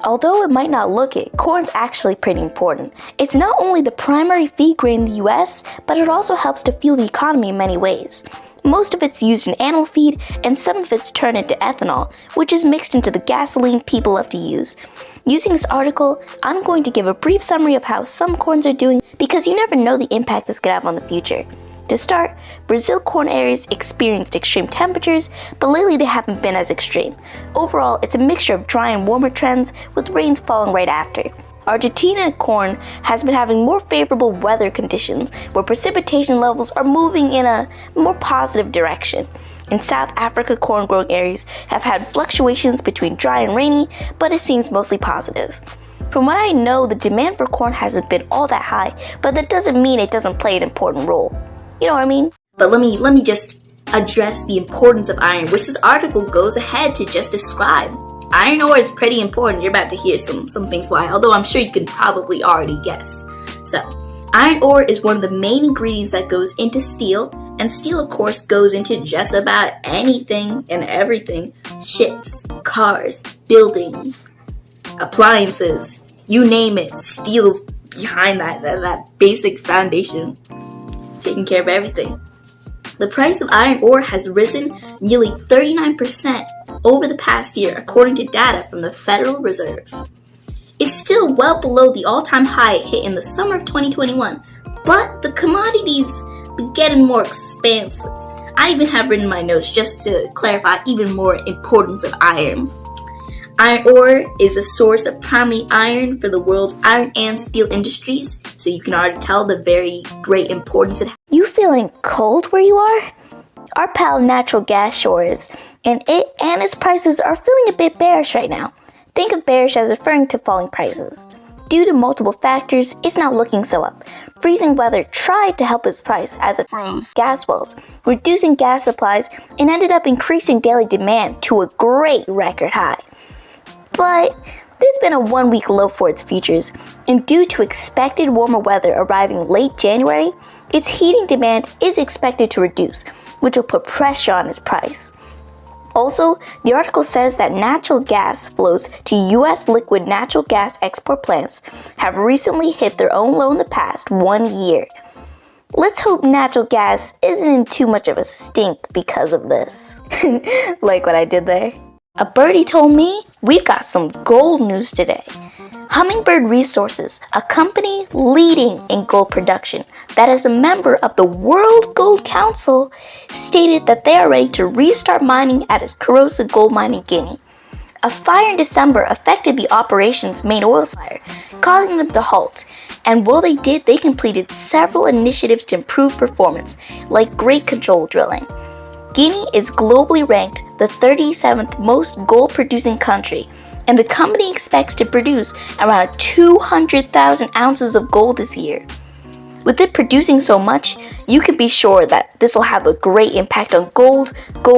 Although it might not look it, corn's actually pretty important. It's not only the primary feed grain in the US, but it also helps to fuel the economy in many ways. Most of it's used in animal feed, and some of it's turned into ethanol, which is mixed into the gasoline people love to use. Using this article, I'm going to give a brief summary of how some corns are doing, because you never know the impact this could have on the future. To start, Brazil corn areas experienced extreme temperatures, but lately they haven't been as extreme. Overall, it's a mixture of dry and warmer trends, with rains falling right after. Argentina corn has been having more favorable weather conditions, where precipitation levels are moving in a more positive direction. In South Africa, corn growing areas have had fluctuations between dry and rainy, but it seems mostly positive. From what I know, the demand for corn hasn't been all that high, but that doesn't mean it doesn't play an important role. You know what I mean? But let me just address the importance of iron, which this article goes ahead to just describe. Iron ore is pretty important. You're about to hear some things why, although I'm sure you can probably already guess. So, iron ore is one of the main ingredients that goes into steel, and steel of course goes into just about anything and everything. Ships, cars, building, appliances, you name it. Steel's behind that basic foundation, taking care of everything. The price of iron ore has risen nearly 39% over the past year, according to data from the Federal Reserve. It's still well below the all-time high hit in the summer of 2021, but the commodities are getting more expensive. I even have written my notes just to clarify even more importance of iron. Iron ore is a source of primary iron for the world's iron and steel industries, so you can already tell the very great importance it has. You feeling cold where you are? Our pal natural gas sure is, and it and its prices are feeling a bit bearish right now. Think of bearish as referring to falling prices. Due to multiple factors, it's not looking so up. Freezing weather tried to help its price as it froze gas wells, reducing gas supplies, and ended up increasing daily demand to a great record high. But there's been a 1-week low for its futures, and due to expected warmer weather arriving late January, its heating demand is expected to reduce, which will put pressure on its price. Also, the article says that natural gas flows to U.S. liquid natural gas export plants have recently hit their own low in the past 1 year. Let's hope natural gas isn't in too much of a stink because of this. Like what I did there? A birdie told me we've got some gold news today. Hummingbird Resources, a company leading in gold production that is a member of the World Gold Council, stated that they are ready to restart mining at its Karosa gold mine in Guinea. A fire in December affected the operation's main oil supplier, causing them to halt, and while they did, they completed several initiatives to improve performance, like grade control drilling. Guinea is globally ranked the 37th most gold-producing country, and the company expects to produce around 200,000 ounces of gold this year. With it producing so much, you can be sure that this will have a great impact on gold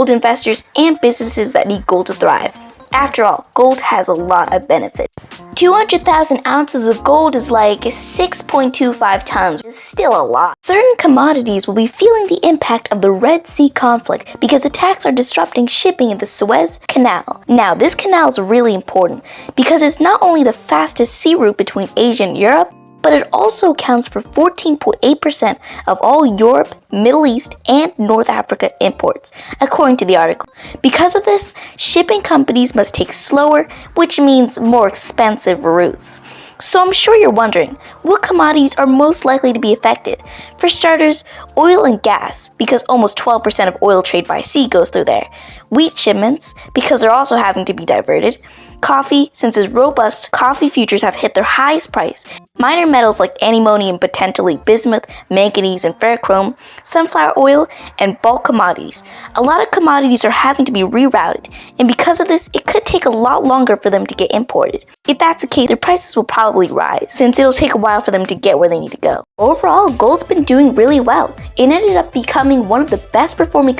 investors, and businesses that need gold to thrive. After all, gold has a lot of benefits. 200,000 ounces of gold is like 6.25 tons, which is still a lot. Certain commodities will be feeling the impact of the Red Sea conflict because attacks are disrupting shipping in the Suez Canal. Now, this canal is really important because it's not only the fastest sea route between Asia and Europe, but it also accounts for 14.8% of all Europe, Middle East, and North Africa imports, according to the article. Because of this, shipping companies must take slower, which means more expensive routes. So I'm sure you're wondering, what commodities are most likely to be affected? For starters, oil and gas, because almost 12% of oil trade by sea goes through there. Wheat shipments, because they're also having to be diverted. Coffee, since its robust coffee futures have hit their highest price. Minor metals like antimony and potentially bismuth, manganese, and ferrochrome, sunflower oil, and bulk commodities. A lot of commodities are having to be rerouted, and because of this, it could take a lot longer for them to get imported. If that's the case, their prices will probably rise, since it'll take a while for them to get where they need to go. Overall, gold's been doing really well. It ended up becoming one of the best performing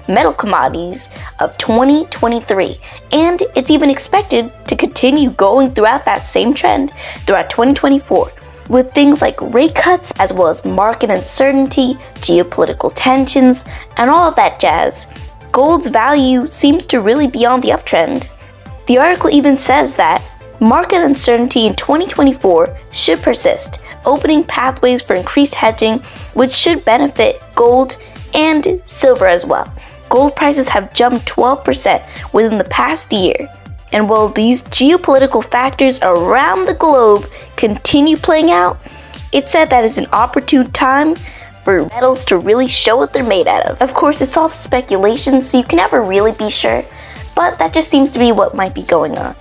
metal commodities of 2023, and it's even expected to continue going throughout that same trend throughout 2024, with things like rate cuts as well as market uncertainty, geopolitical tensions, and all of that jazz. Gold's value seems to really be on the uptrend. The article even says that Market uncertainty in 2024 should persist, opening pathways for increased hedging, which should benefit gold and silver as well. Gold prices have jumped 12% within the past year. And while these geopolitical factors around the globe continue playing out, it's said that it's an opportune time for metals to really show what they're made out of. Of course, it's all speculation, so you can never really be sure, but that just seems to be what might be going on.